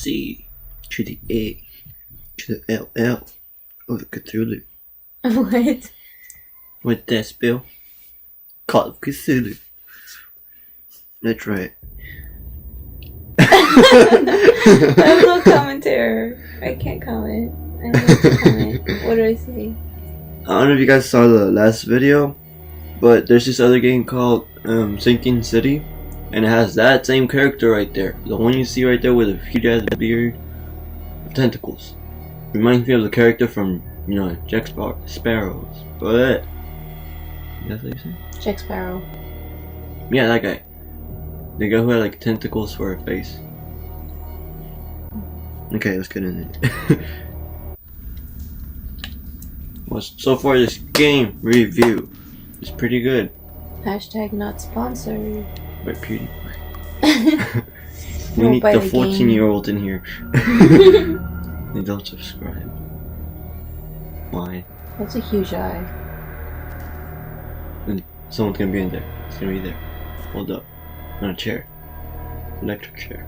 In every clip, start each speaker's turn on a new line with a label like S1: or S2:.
S1: C to the A to the LL of the Cthulhu.
S2: What?
S1: With that spell? Call of Cthulhu. That's right.
S2: That's no commentary. I can't comment. I don't have to comment. What do I say?
S1: I don't know if you guys saw the last video, but there's this other game called Sinking City, and it has that same character right there. The one you see right there with a huge ass beard with tentacles. Reminds me of the character from, Jack Sparrows. But that's what you say?
S2: Jack Sparrow.
S1: Yeah, that guy. The guy who had like tentacles for a face. Okay, let's get in it. Well, so far this game review is pretty good.
S2: Hashtag not sponsored.
S1: By PewDiePie. We need the 14-year-old in here. They don't subscribe. Why?
S2: That's a huge eye.
S1: And someone's gonna be in there. It's gonna be there. Hold up. On a chair. Electric chair.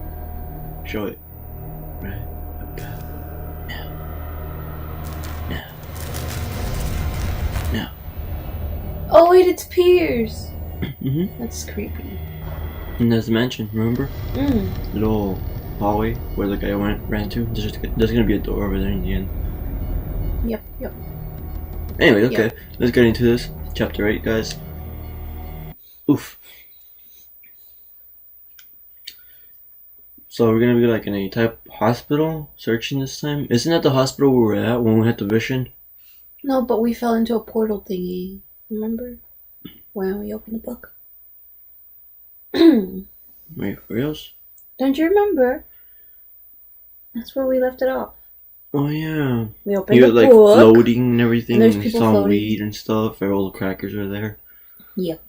S1: Show it. Right about now. Now. Now.
S2: Oh wait, it's Piers!
S1: Mm-hmm.
S2: That's creepy.
S1: And there's the mansion, remember? Little hallway where the guy ran to. There's gonna be a door over there in the end.
S2: Yep.
S1: Anyway, okay. Let's get into this. Chapter 8, guys. Oof. So we're gonna be like in a type hospital searching this time. Isn't that the hospital we were at when we had the vision?
S2: No, but we fell into a portal thingy. Remember? When we opened the book.
S1: Wait, for reals?
S2: Don't you remember? That's where we left it off.
S1: Oh yeah.
S2: We opened
S1: you
S2: the
S1: were like
S2: book,
S1: floating and everything,
S2: and
S1: and saw weed and stuff, and all the crackers were there.
S2: Yep.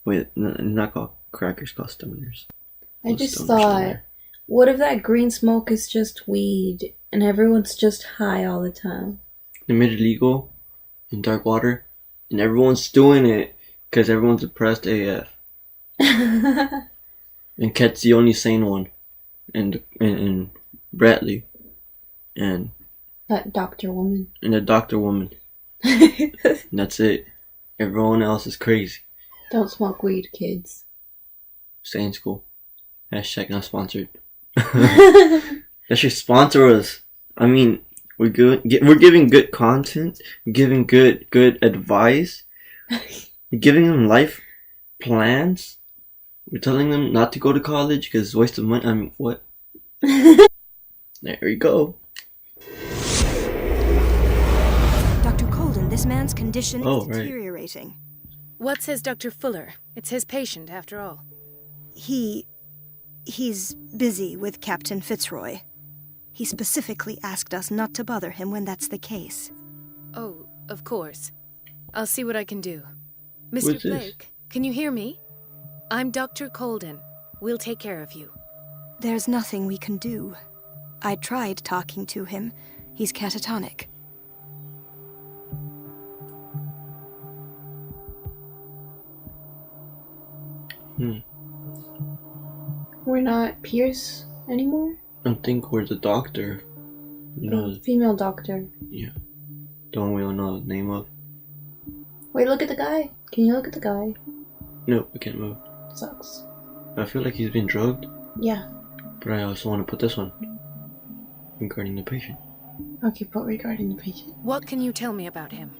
S1: Wait, not called crackers, called stoners.
S2: I just thought, what if that green smoke is just weed, and everyone's just high all the time?
S1: They made it legal in dark water, and everyone's doing it because everyone's depressed AF. And Ket's the only sane one, and Bradley, and
S2: that doctor woman,
S1: and the doctor woman. And that's it. Everyone else is crazy.
S2: Don't smoke weed, kids.
S1: Stay in school. Hashtag not sponsored. That should sponsor us. I mean, we're giving good content, we're giving good advice, we're giving them life plans. We're telling them not to go to college because it's a waste of money. I mean, what? There we go.
S3: Dr. Colden, this man's condition is deteriorating.
S4: Right. What says Dr. Fuller? It's his patient, after all.
S3: He's busy with Captain Fitzroy. He specifically asked us not to bother him when that's the case.
S4: Oh, of course. I'll see what I can do. Mr. Blake, can you hear me? I'm Dr. Colden. We'll take care of you.
S3: There's nothing we can do. I tried talking to him. He's catatonic.
S2: We're not Pierce anymore?
S1: I think we're the doctor.
S2: The female doctor.
S1: Yeah. The one we don't know the name of.
S2: Wait, look at the guy. Can you look at the guy?
S1: Nope, I can't move.
S2: Sucks.
S1: I feel like he's been drugged.
S2: Yeah.
S1: But I also want to put this one. Regarding the patient.
S2: Okay, put regarding the patient.
S4: What can you tell me about him?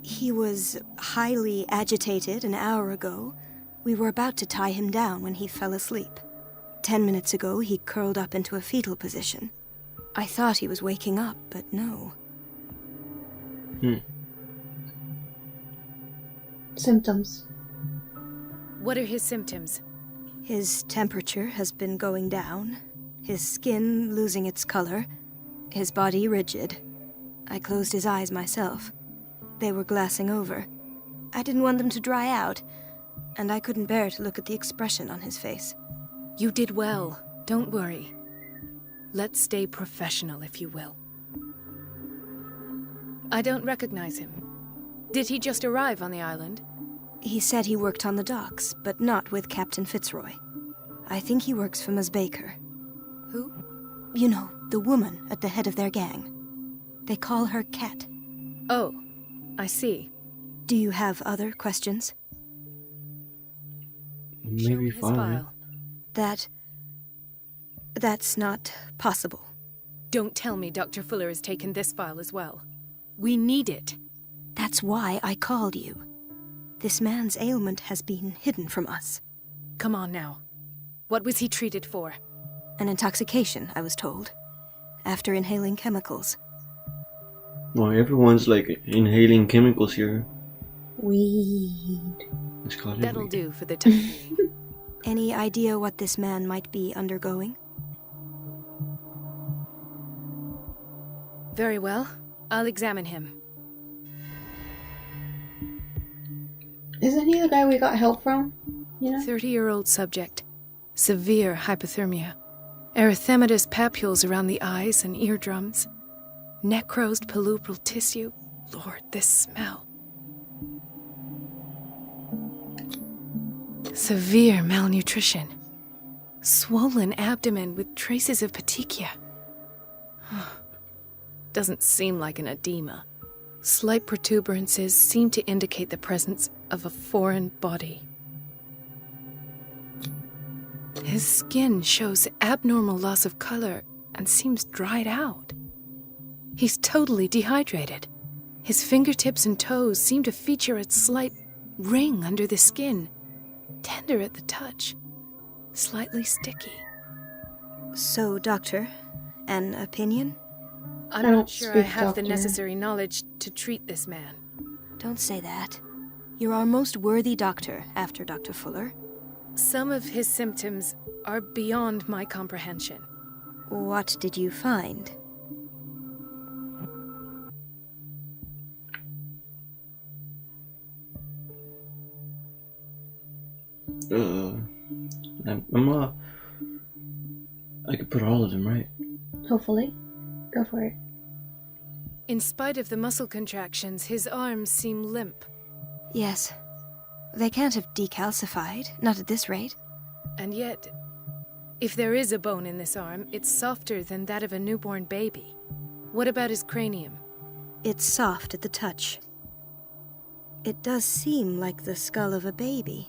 S3: He was highly agitated an hour ago. We were about to tie him down when he fell asleep. 10 minutes ago, he curled up into a fetal position. I thought he was waking up, but no.
S2: Symptoms.
S4: What are his symptoms?
S3: His temperature has been going down, his skin losing its color, his body rigid. I closed his eyes myself. They were glassing over. I didn't want them to dry out, and I couldn't bear to look at the expression on his face.
S4: You did well. Don't worry. Let's stay professional, if you will. I don't recognize him. Did he just arrive on the island?
S3: He said he worked on the docks, but not with Captain Fitzroy. I think he works for Ms. Baker.
S4: Who?
S3: You know, the woman at the head of their gang. They call her Cat.
S4: Oh, I see.
S3: Do you have other questions?
S4: Show me
S1: Maybe
S4: his
S1: file.
S3: That's not possible.
S4: Don't tell me Dr. Fuller has taken this file as well. We need it.
S3: That's why I called you. This man's ailment has been hidden from us.
S4: Come on now. What was he treated for?
S3: An intoxication, I was told. After inhaling chemicals.
S1: Well, everyone's like inhaling chemicals here.
S2: Weed.
S1: Let's call it
S4: That'll
S1: weed.
S4: do for the time being.
S3: Any idea what this man might be undergoing?
S4: Very well. I'll examine him.
S2: Isn't he the guy we got help from? You know?
S4: 30-year-old subject. Severe hypothermia. Erythematous papules around the eyes and eardrums. Necrosed palpebral tissue. Lord, this smell. Severe malnutrition. Swollen abdomen with traces of petechia. Doesn't seem like an edema. Slight protuberances seem to indicate the presence of a foreign body. His skin shows abnormal loss of color and seems dried out. He's totally dehydrated. His fingertips and toes seem to feature a slight ring under the skin, tender at the touch, slightly sticky.
S3: So, Doctor, an opinion?
S4: I'm
S2: I
S4: not
S2: don't
S4: sure I
S2: speak
S4: have the
S2: doctor.
S4: necessary knowledge to treat this man.
S3: Don't say that. You're our most worthy doctor after Dr. Fuller.
S4: Some of his symptoms are beyond my comprehension.
S3: What did you find?
S1: I could put all of them, right?
S2: Hopefully. Go for it.
S4: In spite of the muscle contractions, his arms seem limp.
S3: Yes. They can't have decalcified, not at this rate.
S4: And yet, if there is a bone in this arm, it's softer than that of a newborn baby. What about his cranium?
S3: It's soft at the touch. It does seem like the skull of a baby.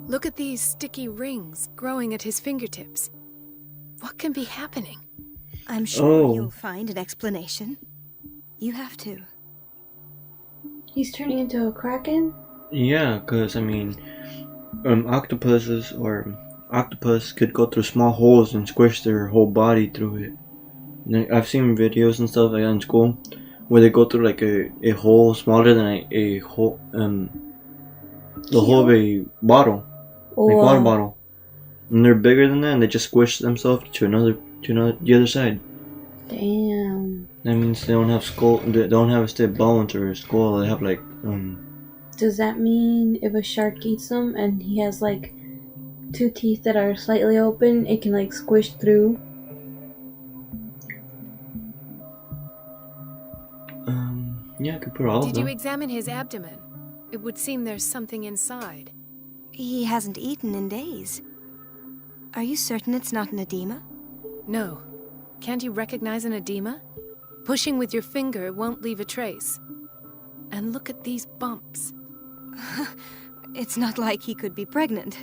S4: Look at these sticky rings growing at his fingertips. What can be happening?
S3: I'm sure
S1: Oh.
S3: you'll find an explanation. You have to.
S2: He's turning into a kraken?
S1: Yeah, because, I mean, octopus could go through small holes and squish their whole body through it. And I've seen videos and stuff like that in school where they go through like a hole smaller than a hole, the hole of a bottle, like water
S2: Wow.
S1: bottle. And they're bigger than that and they just squish themselves to the other side.
S2: Damn.
S1: That means they don't have they don't have stiff bones or a skull. They have like
S2: Does that mean if a shark eats him and he has like two teeth that are slightly open, it can like squish through?
S1: yeah, I could put all of
S4: Did
S1: them.
S4: you examine his abdomen? It would seem there's something inside.
S3: He hasn't eaten in days. Are you certain it's not an edema?
S4: No. Can't you recognize an edema? Pushing with your finger won't leave a trace. And look at these bumps.
S3: It's not like he could be pregnant.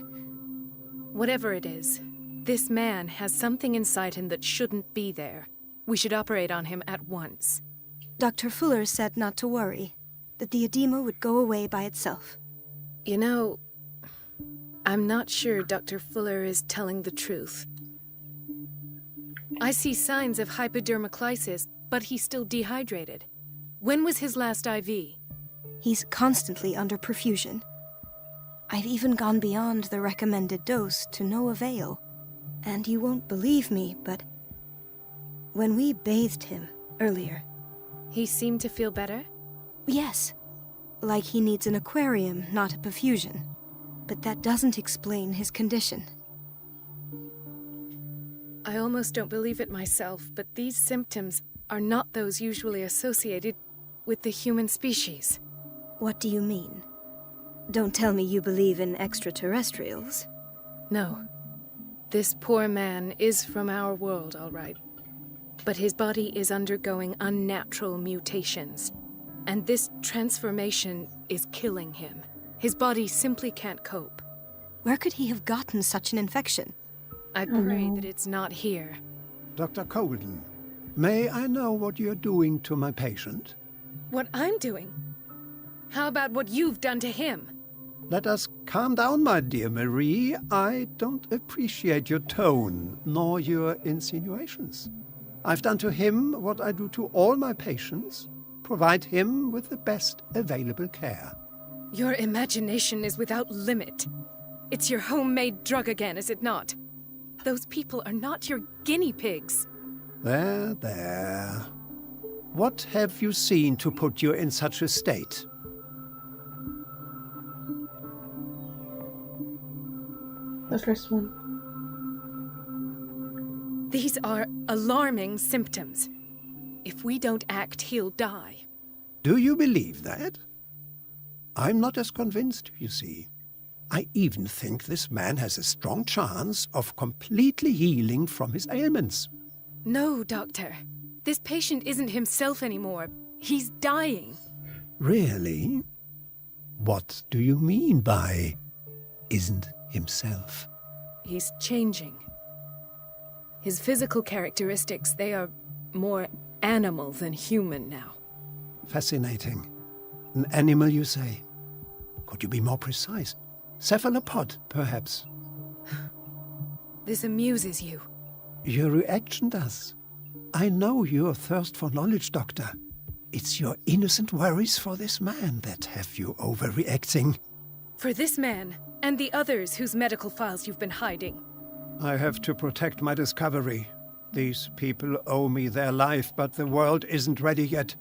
S4: Whatever it is, this man has something inside him that shouldn't be there. We should operate on him at once.
S3: Dr. Fuller said not to worry, that the edema would go away by itself.
S4: You know, I'm not sure Dr. Fuller is telling the truth. I see signs of hypodermoclysis, but he's still dehydrated. When was his last IV?
S3: He's constantly under perfusion. I've even gone beyond the recommended dose to no avail. And you won't believe me, but when we bathed him earlier,
S4: He seemed to feel better?
S3: yes, like he needs an aquarium, not a perfusion. But that doesn't explain his condition.
S4: I almost don't believe it myself, but these symptoms are not those usually associated with the human species.
S3: What do you mean? Don't tell me you believe in extraterrestrials.
S4: No. This poor man is from our world, all right. But his body is undergoing unnatural mutations. And this transformation is killing him. His body simply can't cope.
S3: Where could he have gotten such an infection?
S4: I pray that it's not here.
S5: Dr. Colden, may I know what you're doing to my patient?
S4: What I'm doing? How about what you've done to him?
S5: Let us calm down, my dear Marie. I don't appreciate your tone, nor your insinuations. I've done to him what I do to all my patients. Provide him with the best available care.
S4: Your imagination is without limit. It's your homemade drug again, is it not? Those people are not your guinea pigs.
S5: There, there. What have you seen to put you in such a state?
S2: The first one.
S4: These are alarming symptoms. If we don't act, he'll die.
S5: Do you believe that? I'm not as convinced, you see. I even think this man has a strong chance of completely healing from his ailments.
S4: No, Doctor. This patient isn't himself anymore. He's dying.
S5: Really? What do you mean by isn't himself?
S4: He's changing. His physical characteristics, they are more animal than human now.
S5: Fascinating. An animal, you say? Could you be more precise? Cephalopod, perhaps?
S4: This amuses you.
S5: Your reaction does. I know your thirst for knowledge, Doctor. It's your innocent worries for this man that have you overreacting.
S4: For this man, and the others whose medical files you've been hiding.
S5: I have to protect my discovery. These people owe me their life, but the world isn't ready yet.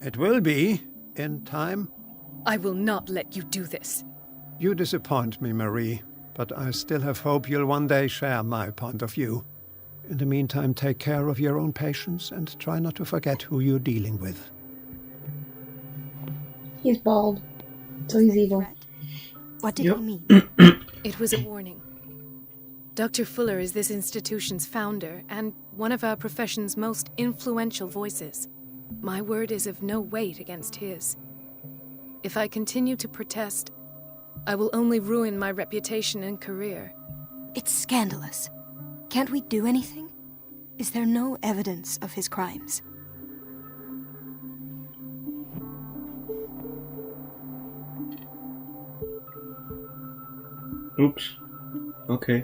S5: It will be, in time.
S4: I will not let you do this.
S5: You disappoint me, Marie, but I still have hope you'll one day share my point of view. In the meantime, take care of your own patients and try not to forget who you're dealing with.
S2: He's bald, so he's evil.
S3: What did he mean?
S4: It was a warning. Dr. Fuller is this institution's founder and one of our profession's most influential voices. My word is of no weight against his. If I continue to protest, I will only ruin my reputation and career.
S3: It's scandalous. Can't we do anything? Is there no evidence of his crimes?
S1: Oops. Okay.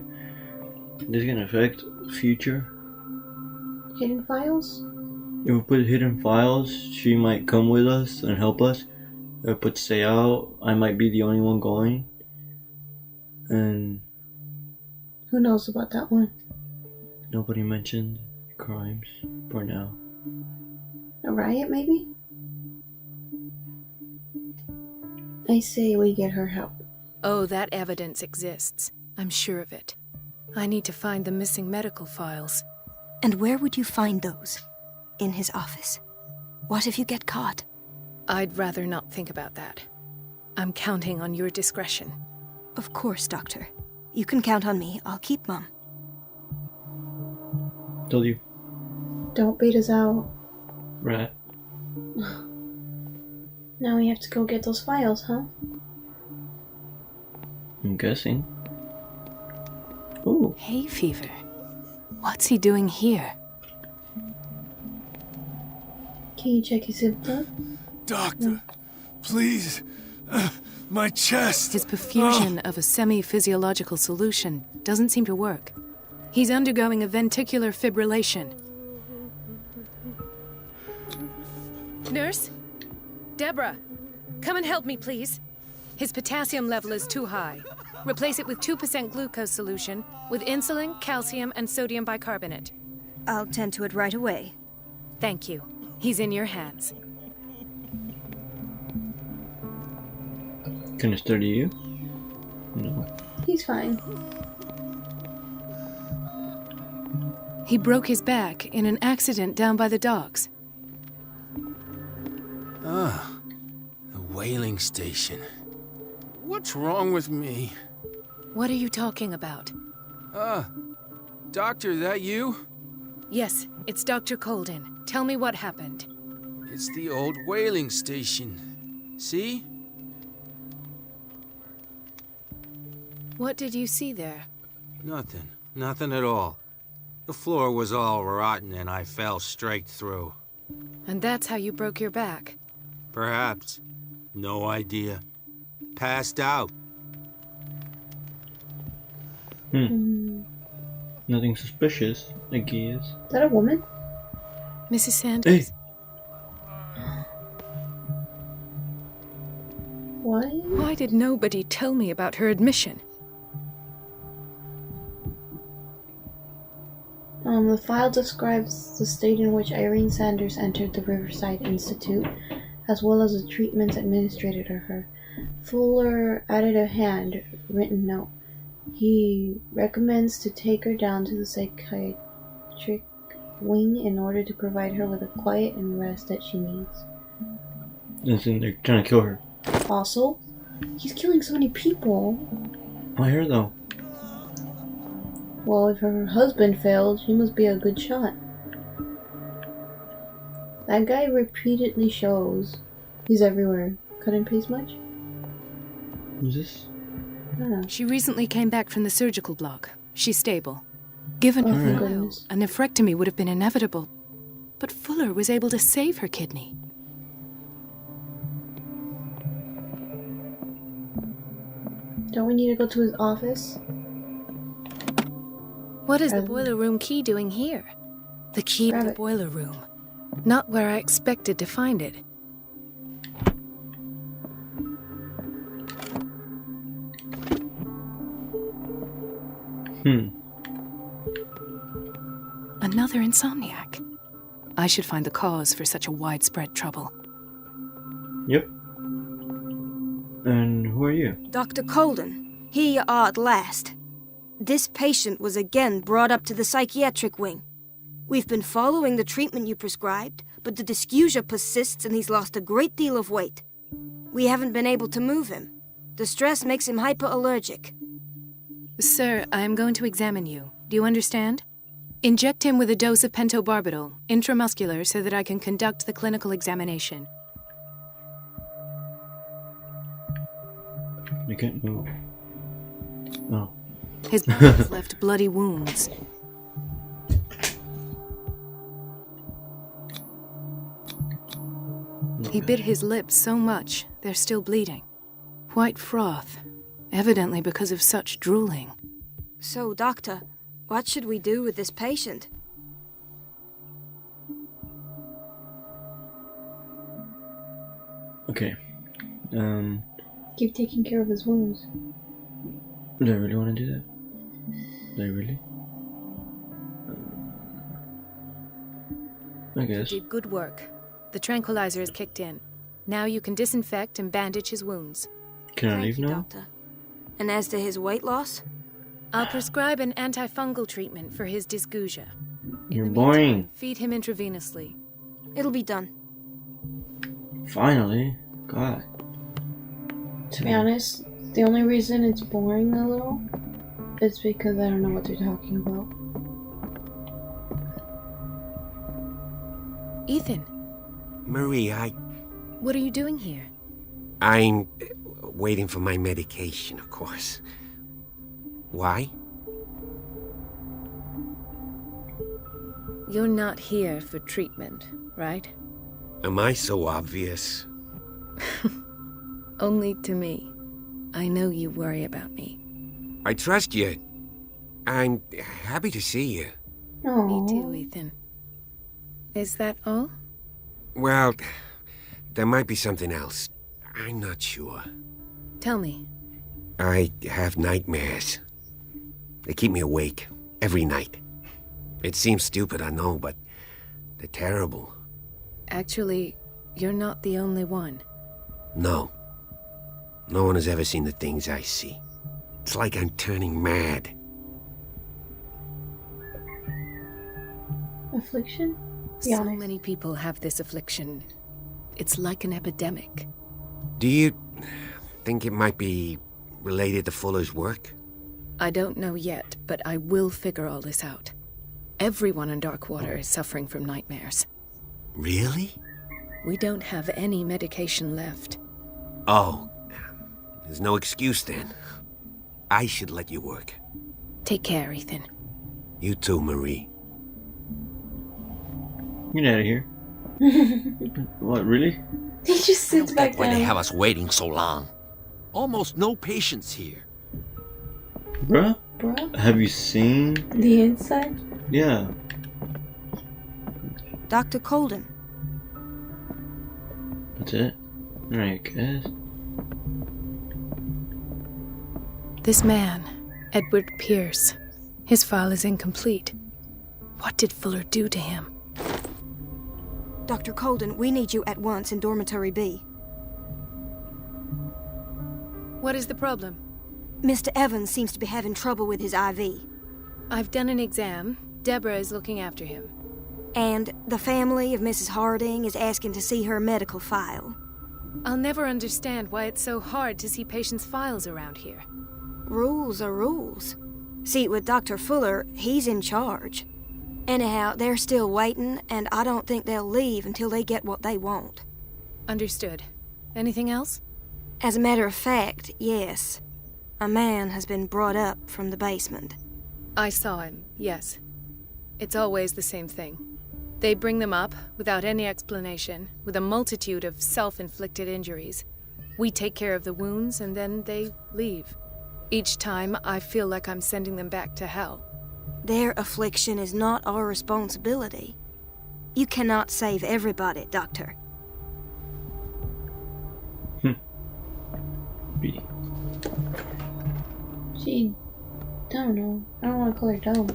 S1: This can affect future.
S2: Hidden files?
S1: If we put hidden files, she might come with us and help us. If I put stay out, I might be the only one going. And
S2: Who knows about that one?
S1: nobody mentioned crimes for now.
S2: A riot, maybe? I say we get her help.
S4: Oh, that evidence exists. I'm sure of it. I need to find the missing medical files.
S3: And where would you find those? In his office? What if you get caught?
S4: I'd rather not think about that. I'm counting on your discretion.
S3: Of course, Doctor. You can count on me. I'll keep Mum.
S1: Told you.
S2: Don't beat us out.
S1: Rat.
S2: Now we have to go get those files, huh?
S1: I'm guessing. Ooh.
S4: Hay fever. What's he doing here?
S2: Can you check his symptoms?
S6: Doctor, please. My chest.
S4: His perfusion of a semi-physiological solution doesn't seem to work. He's undergoing a ventricular fibrillation. Nurse? Deborah, come and help me, please. His potassium level is too high. Replace it with 2% glucose solution with insulin, calcium, and sodium bicarbonate.
S3: I'll tend to it right away.
S4: Thank you. He's in your hands.
S1: Can I study you? No.
S2: He's fine.
S4: He broke his back in an accident down by the docks.
S6: Ah, the whaling station. What's wrong with me?
S4: What are you talking about?
S6: Doctor, that you?
S4: Yes, it's Dr. Colden. Tell me what happened.
S6: It's the old whaling station. See?
S4: What did you see there?
S6: Nothing. Nothing at all. The floor was all rotten and I fell straight through.
S4: And that's how you broke your back.
S6: Perhaps. No idea. Passed out.
S1: Nothing suspicious, I guess.
S2: Is that a woman?
S4: Mrs. Sanders?
S1: Hey!
S2: What?
S4: Why did nobody tell me about her admission?
S2: The file describes the state in which Irene Sanders entered the Riverside Institute, as well as the treatments administered to her. Fuller added a handwritten note. He recommends to take her down to the psychiatric wing in order to provide her with the quiet and rest that she needs.
S1: Listen, they're trying to kill her.
S2: Also, he's killing so many people.
S1: Why her though?
S2: Well, if her husband failed, she must be a good shot. That guy repeatedly shows he's everywhere. Cut and paste much?
S1: Who's this?
S2: I don't know.
S4: She recently came back from the surgical block. She's stable. Given
S2: Oh,
S4: her
S2: thank
S4: file,
S2: goodness.
S4: a nephrectomy would have been inevitable. But Fuller was able to save her kidney.
S2: Don't we need to go to his office?
S4: What is the boiler room key doing here? The key to
S2: Grab
S4: the
S2: it.
S4: boiler room. Not where I expected to find it. Another insomniac. I should find the cause for such a widespread trouble.
S1: Yep. And who are you?
S3: Dr. Colden, here you are at last. This patient was again brought up to the psychiatric wing. We've been following the treatment you prescribed, but the dysgeusia persists and he's lost a great deal of weight. We haven't been able to move him. The stress makes him hyperallergic.
S4: Sir, I am going to examine you. Do you understand? Inject him with a dose of pentobarbital, intramuscular, so that I can conduct the clinical examination.
S1: I can't move. Oh.
S4: His body has left bloody wounds. He bit his lips so much, they're still bleeding. White froth, evidently because of such drooling.
S3: So, Doctor, what should we do with this patient?
S1: Okay.
S2: Keep taking care of his wounds.
S1: Do I really want to do that? Do I really? I guess.
S4: You did good work. The tranquilizer is kicked in. Now you can disinfect and bandage his wounds.
S1: Can I
S3: Thank
S1: leave
S3: you,
S1: now?
S3: Doctor. And as to his weight loss?
S4: I'll prescribe an antifungal treatment for his dysgeusia.
S1: You're
S4: In the
S1: boring.
S4: meantime, feed him intravenously.
S3: It'll be done.
S1: Finally. God.
S2: To be honest, the only reason it's boring a little is because I don't know what they're talking about.
S4: Ethan,
S7: Marie,
S4: what are you doing here?
S7: I'm waiting for my medication, of course. Why?
S4: You're not here for treatment, right?
S7: Am I so obvious?
S4: Only to me. I know you worry about me.
S7: I trust you. I'm happy to see you.
S2: Oh,
S4: Me too, Ethan. Is that all?
S7: Well, there might be something else. I'm not sure.
S4: Tell me.
S7: I have nightmares. They keep me awake every night. It seems stupid, I know, but they're terrible.
S4: Actually, you're not the only one.
S7: No. No one has ever seen the things I see. It's like I'm turning mad.
S2: affliction? Be
S4: So
S2: honest.
S4: many people have this affliction. It's like an epidemic.
S7: Do you think it might be related to Fuller's work?
S4: I don't know yet, but I will figure all this out. Everyone in Darkwater is suffering from nightmares.
S7: Really?
S4: We don't have any medication left.
S7: Oh, there's no excuse then. I should let you work.
S4: Take care, Ethan.
S7: You too, Marie.
S1: Get out of here. What, really?
S2: He just sits back
S6: Why they
S2: down.
S6: have us waiting so long? Almost no patients here.
S1: Bruh?
S2: Bruh?
S1: Have you seen?
S2: The inside?
S1: Yeah.
S3: Dr. Colden.
S1: That's it? Alright, guys.
S4: This man, Edward Pierce, his file is incomplete. What did Fuller do to him?
S3: Dr. Colden, we need you at once in Dormitory B.
S4: What is the problem?
S3: Mr. Evans seems to be having trouble with his IV.
S4: I've done an exam. Deborah is looking after him.
S3: And the family of Mrs. Harding is asking to see her medical file.
S4: I'll never understand why it's so hard to see patients' files around here.
S3: Rules are rules. See, with Dr. Fuller, he's in charge. Anyhow, they're still waiting, and I don't think they'll leave until they get what they want.
S4: Understood. Anything else?
S3: As a matter of fact, yes. A man has been brought up from the basement.
S4: I saw him, yes. It's always the same thing. They bring them up, without any explanation, with a multitude of self-inflicted injuries. We take care of the wounds, and then they leave. Each time, I feel like I'm sending them back to hell.
S3: Their affliction is not our responsibility. You cannot save everybody, Doctor.
S1: B.
S2: She... I don't know. I don't want to call her dumb.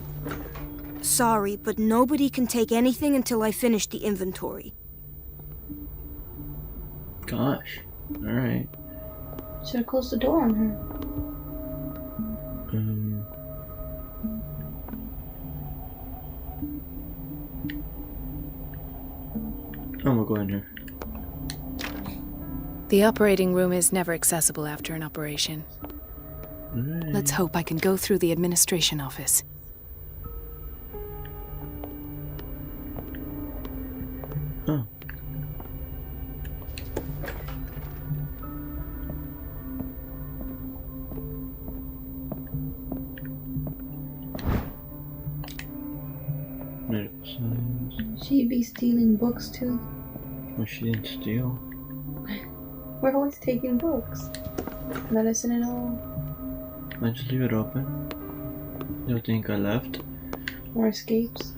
S3: Sorry, but nobody can take anything until I finish the inventory.
S1: Gosh. Alright.
S2: Should have closed the door on her.
S1: I'm gonna go in here.
S4: The operating room is never accessible after an operation.
S1: Alright.
S4: Let's hope I can go through the administration office.
S1: Oh. Medical science.
S2: She be stealing books too.
S1: Well, she didn't steal.
S2: We're always taking books. Medicine and all.
S1: I just leave it open. You don't think I left?
S2: More escapes.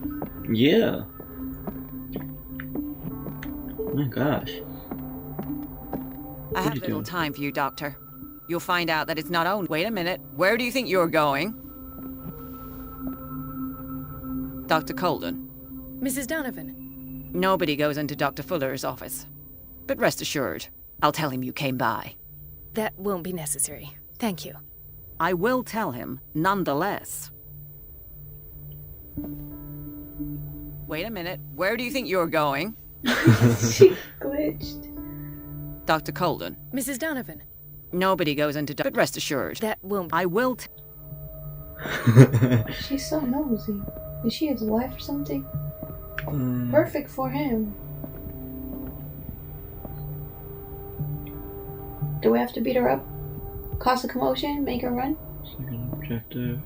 S1: Yeah. My gosh.
S8: I have
S1: you
S8: little
S1: doing?
S8: time for you, Doctor. You'll find out that it's not owned. Wait a minute. Where do you think you're going? Dr. Colden.
S4: Mrs. Donovan.
S8: Nobody goes into Dr. Fuller's office. But rest assured, I'll tell him you came by.
S4: That won't be necessary. Thank you.
S8: I will tell him, nonetheless. Wait a minute. Where do you think you're going?
S2: She glitched.
S8: Dr. Colden.
S4: Mrs. Donovan.
S8: Nobody goes into But rest assured,
S4: That won't
S8: I will
S2: She's so nosy. Is she his wife or something? Perfect for him. Do we have to beat her up? Cause a commotion? Make her run?
S1: Second objective.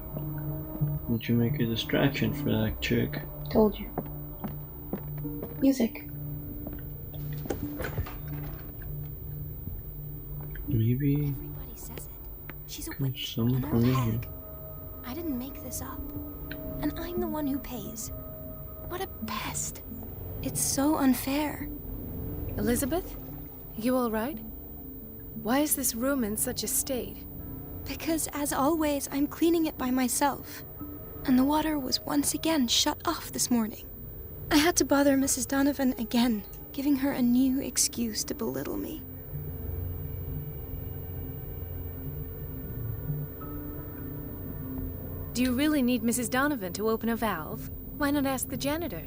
S1: Did you make a distraction for that chick?
S2: Told you. Music.
S1: Maybe
S3: Everybody says it. She's a
S1: there's
S3: witch,
S1: someone
S3: an
S1: from
S3: old
S1: in here.
S3: hag. I didn't make this up. And I'm the one who pays. What a pest. It's so unfair.
S4: Elizabeth? You all right? Why is this room in such a state?
S3: Because, as always, I'm cleaning it by myself. And the water was once again shut off this morning. I had to bother Mrs. Donovan again, giving her a new excuse to belittle me.
S4: Do you really need Mrs. Donovan to open a valve? Why not ask the janitor?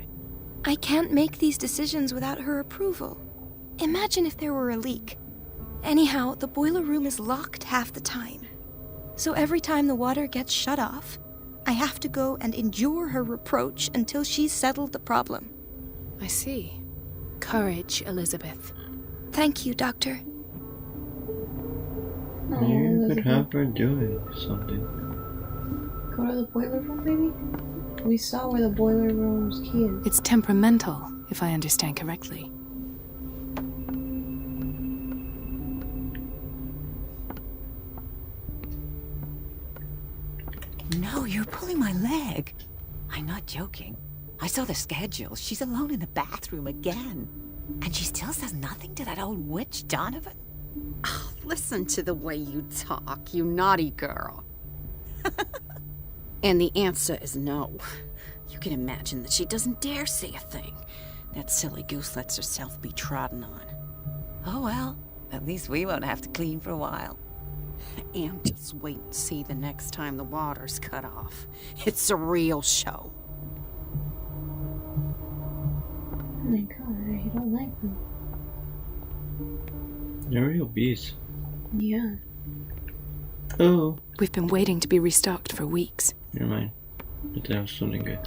S3: I can't make these decisions without her approval. Imagine if there were a leak. Anyhow, the boiler room is locked half the time. So every time the water gets shut off, I have to go and endure her reproach until she's settled the problem.
S4: I see. Courage, Elizabeth.
S3: Thank you, Doctor.
S2: Oh,
S1: You could
S2: Elizabeth.
S1: have her doing something.
S2: Go to the boiler room, maybe? We saw where the boiler room's key is.
S4: It's temperamental, if I understand correctly.
S8: No, you're pulling my leg. I'm not joking. I saw the schedule. She's alone in the bathroom again. And she still says nothing to that old witch, Donovan?
S9: Oh, listen to the way you talk, you naughty girl. And the answer is no. You can imagine that she doesn't dare say a thing. That silly goose lets herself be trodden on.
S8: Oh well, at least we won't have to clean for a while.
S9: And just wait and see the next time the water's cut off. It's a real show.
S2: Oh my god, I don't like them.
S1: They're real beasts.
S2: Yeah.
S1: Oh.
S4: We've been waiting to be restocked for weeks.
S1: Never mind. But that was something good.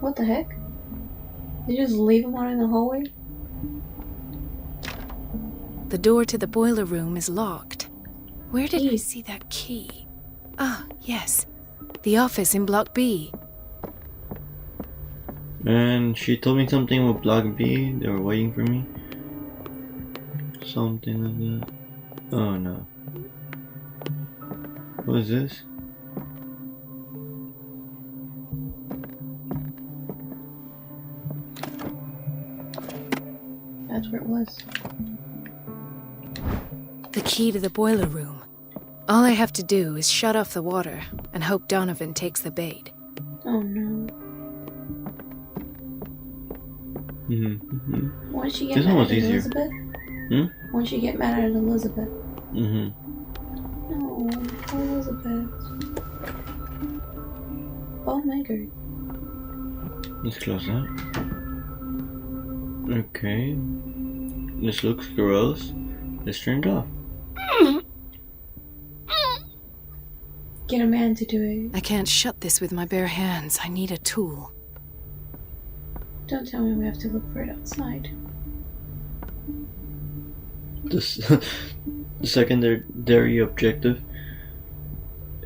S2: What the heck? You just leave them out in the hallway?
S4: The door to the boiler room is locked. Where did I
S2: E.
S4: see that key? Ah, yes. The office in Block B.
S1: And she told me something with Block B. They were waiting for me. Something like that. Oh no. What is this?
S2: That's where it was.
S4: The key to the boiler room. All I have to do is shut off the water and hope Donovan takes the bait.
S2: Oh no. Once you get
S1: This
S2: mad
S1: one was
S2: at
S1: easier.
S2: Elizabeth?
S1: Hmm?
S2: Once you get mad at Elizabeth.
S1: Mm-hmm.
S2: No, poor Elizabeth. Oh my god.
S1: Let's close that. Okay. This looks gross. Let's turn it off.
S2: Get a man to do it.
S4: I can't shut this with my bare hands. I need a tool.
S2: Don't tell me we have to look for it outside.
S1: This the secondary objective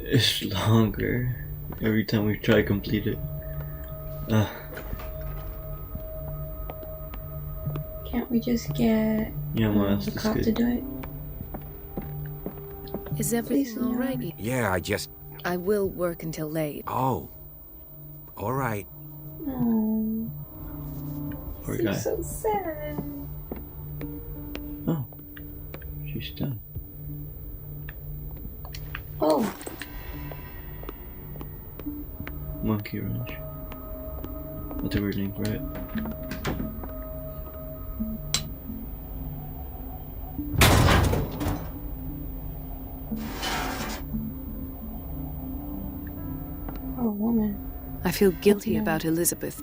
S1: is longer every time we try to complete it.
S2: Can't we just get
S1: Yeah, well,
S2: the
S1: that's
S2: cop to
S1: good.
S2: do it?
S4: Is everything
S2: Please,
S4: all
S2: no.
S4: right?
S7: Yeah, I just...
S4: I will work until late.
S7: Oh. All right.
S2: Oh,
S1: Poor
S2: seems
S1: guy.
S2: so sad.
S1: Oh, she's done.
S2: Oh,
S1: Monkey wrench. That's a weird name for it.
S2: poor woman.
S4: I feel guilty
S2: Okay.
S4: about Elizabeth,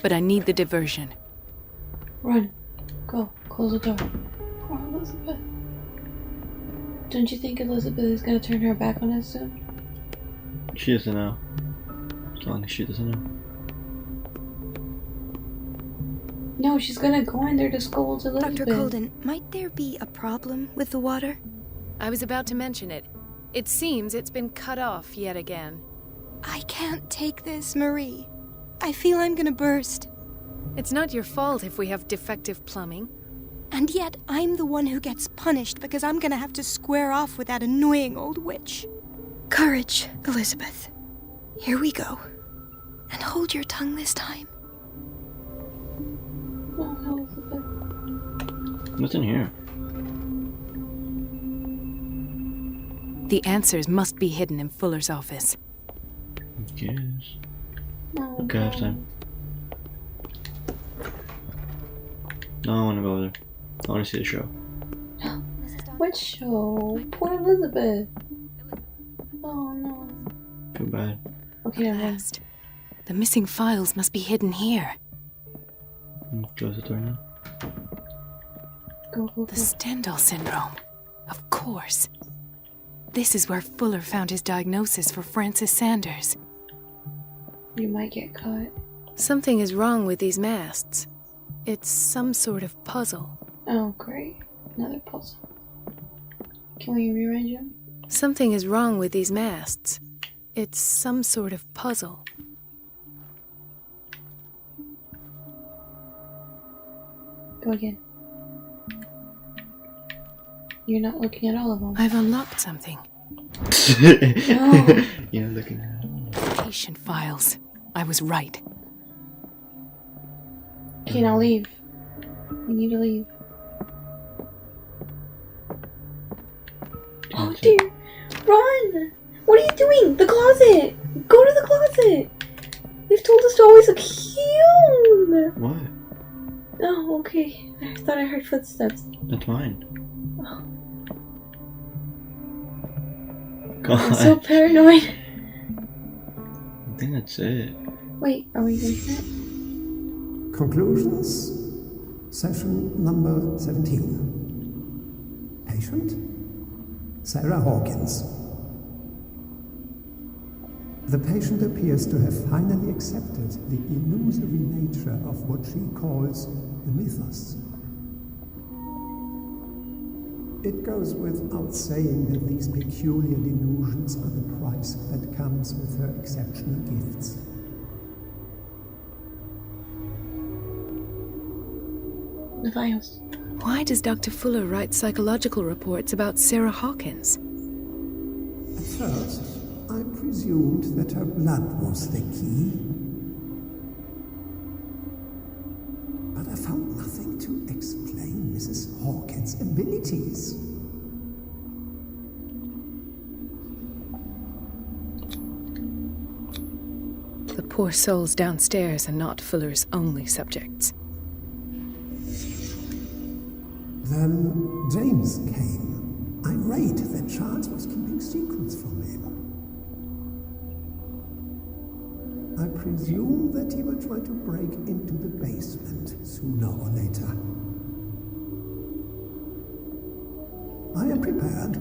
S4: but I need the diversion.
S2: Run. Go. Close the door. Poor Elizabeth. Don't you think Elizabeth is gonna turn her back on us soon?
S1: She doesn't know. As long as she doesn't know.
S2: No, she's gonna go in there to scold Elizabeth.
S3: Dr. Colden, might there be a problem with the water?
S4: I was about to mention it. It seems it's been cut off yet again.
S3: I can't take this, Marie. I feel I'm gonna burst.
S4: It's not your fault if we have defective plumbing.
S3: And yet, I'm the one who gets punished because I'm gonna have to square off with that annoying old witch. Courage, Elizabeth. Here we go. And hold your tongue this time.
S2: Oh, Elizabeth.
S1: What's in here?
S4: The answers must be hidden in Fuller's office.
S1: Yes.
S2: Oh,
S1: Okay, I have time. No, I want to go there. I want to see the show.
S2: What show? Poor Elizabeth. Oh no.
S1: Too bad.
S2: Okay, never mind.
S4: Last. The missing files must be hidden here.
S1: Close the door now.
S2: Go, go,
S4: The
S2: go.
S4: Stendhal syndrome. Of course. This is where Fuller found his diagnosis for Francis Sanders.
S2: You might get caught.
S4: Something is wrong with these masts. It's some sort of puzzle.
S2: Oh, great. Another puzzle. Can we rearrange them?
S4: Something is wrong with these masts. It's some sort of puzzle.
S2: Go again. You're not looking at all of them.
S4: I've unlocked something.
S2: No.
S1: You're looking at
S4: Patient files. I was right.
S2: Okay, now leave. We need to leave. Oh dear! Run! What are you doing? The closet! Go to the closet! You've told us to always look here!
S1: What?
S2: Oh, okay. I thought I heard footsteps.
S1: That's mine.
S2: Oh,
S1: God.
S2: I'm so paranoid.
S1: I think that's it.
S2: Wait, are we going to
S5: Conclusions. Session number 17. Patient? Sarah Hawkins. The patient appears to have finally accepted the illusory nature of what she calls the mythos. It goes without saying that these peculiar delusions are the price that comes with her exceptional gifts.
S2: the files?
S4: Why does Dr. Fuller write psychological reports about Sarah Hawkins?
S5: At first, I presumed that her blood was the key. But I found nothing to explain Mrs. Hawkins' abilities.
S4: The poor souls downstairs are not Fuller's only subjects.
S5: Then James came, irate that Charles was keeping secrets from him. I presume that he will try to break into the basement sooner or later. I am prepared.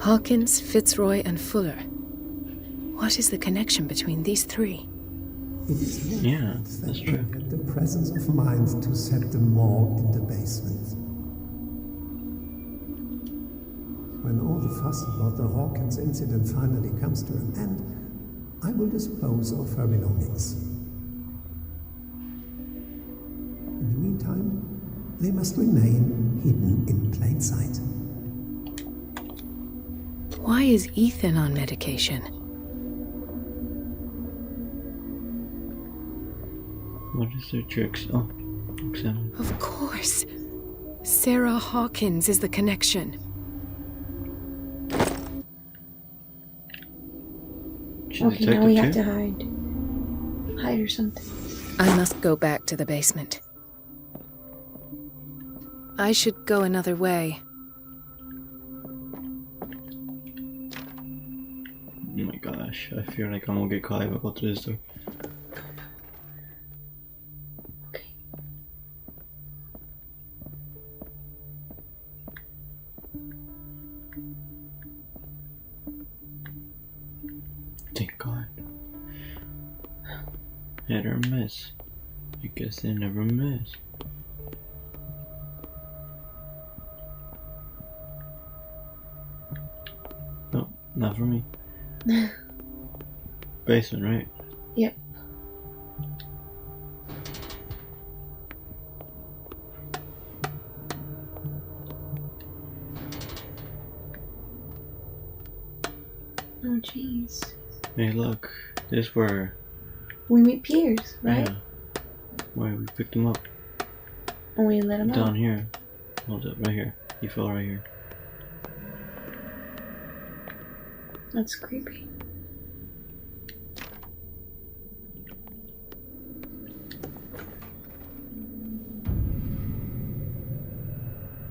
S4: Hawkins, Fitzroy, and Fuller. What is the connection between these three?
S5: It is
S1: Yeah,
S5: that
S1: that's
S5: they
S1: true.
S5: had the presence of mind to set the morgue in the basement. When all the fuss about the Hawkins incident finally comes to an end, I will dispose of her belongings. In the meantime, they must remain hidden in plain sight.
S4: Why is Ethan on medication?
S1: What is their tricks? Oh, examine.
S4: Of course. Sarah Hawkins is the connection.
S1: She's
S2: Okay, now
S1: detective
S2: we have
S1: too?
S2: to hide. Hide or something.
S4: I must go back to the basement. I should go another way.
S1: Oh my gosh, I feel like I'm gonna get caught if I go through this door.
S2: Okay.
S1: Thank God. Hit or miss. I guess they never miss. No, not for me. Basement, right?
S2: Yep. Oh jeez.
S1: Hey, look. This where.
S2: We meet Piers, right?
S1: Yeah. Where we picked him up.
S2: And we let him
S1: Down
S2: out.
S1: here. Hold up, right here. He fell right here.
S2: That's creepy.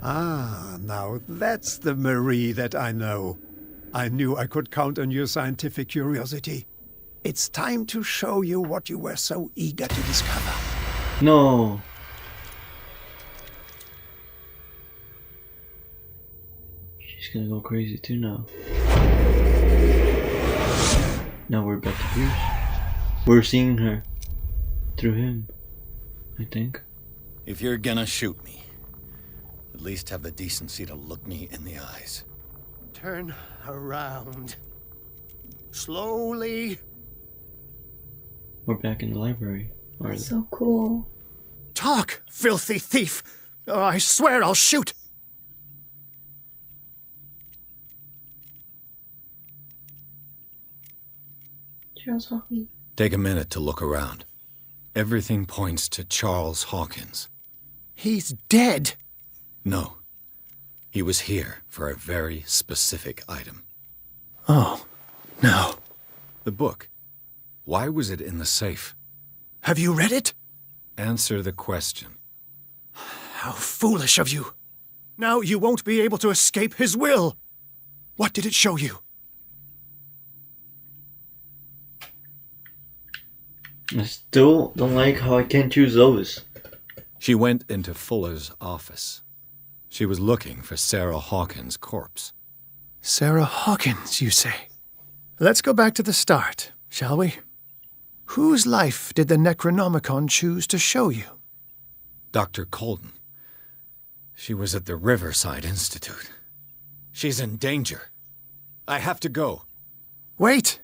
S5: Ah, now that's the Marie that I know. I knew I could count on your scientific curiosity. It's time to show you what you were so eager to discover.
S1: No. She's gonna go crazy too now. Now we're back to here. We're seeing her through him, I think.
S10: If you're gonna shoot me, at least have the decency to look me in the eyes.
S5: Turn around. Slowly.
S1: We're back in the library.
S2: So cool.
S5: Talk, filthy thief! Or I swear I'll shoot!
S2: Charles Hawkins.
S10: Take a minute to look around. Everything points to Charles Hawkins.
S5: He's dead!
S10: No. He was here for a very specific item.
S5: Oh, no.
S10: The book. Why was it in the safe?
S5: Have you read it?
S10: Answer the question.
S5: How foolish of you. Now you won't be able to escape his will. What did it show you?
S1: I still don't like how I can't choose those.
S10: She went into Fuller's office. She was looking for Sarah Hawkins' corpse.
S5: Sarah Hawkins, you say? Let's go back to the start, shall we? Whose life did the Necronomicon choose to show you?
S10: Dr. Colden. She was at the Riverside Institute. She's in danger. I have to go.
S5: Wait!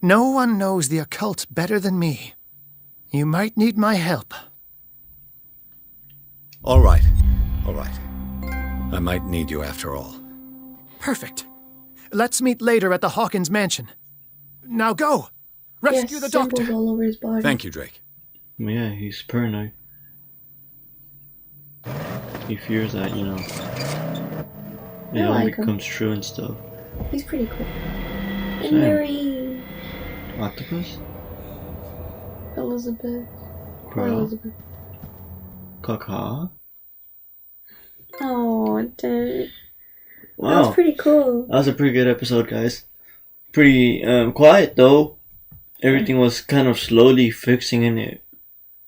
S5: No one knows the occult better than me. You might need my help.
S10: All right. All right. I might need you after all.
S5: Perfect. Let's meet later at the Hawkins mansion. Now go! Rescue the doctor!
S2: Symbols all over his body.
S10: Thank you, Drake.
S1: Yeah, he's paranoid. He fears that, you know, it all
S2: like him.
S1: becomes true and stuff.
S2: He's pretty cool. And
S1: Same.
S2: Mary
S1: Octopus?
S2: Elizabeth. Poor
S1: Crow?
S2: Elizabeth.
S1: Caca?
S2: Oh, dang.
S1: Wow.
S2: That was pretty cool.
S1: That was a pretty good episode, guys. Pretty quiet, though. Everything was kind of slowly fixing in it.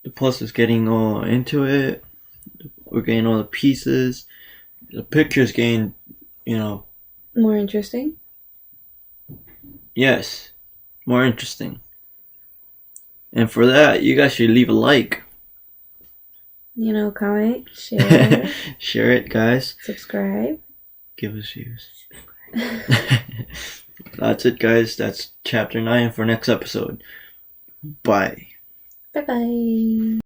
S1: The plus is getting all into it. We're getting all the pieces. The picture's getting, you know...
S2: More interesting?
S1: Yes. More interesting. And for that, you guys should leave a like.
S2: You know, comment, share,
S1: Share it, guys.
S2: subscribe.
S1: Give us views. That's it, guys. That's chapter 9 for next episode. Bye.
S2: Bye-bye.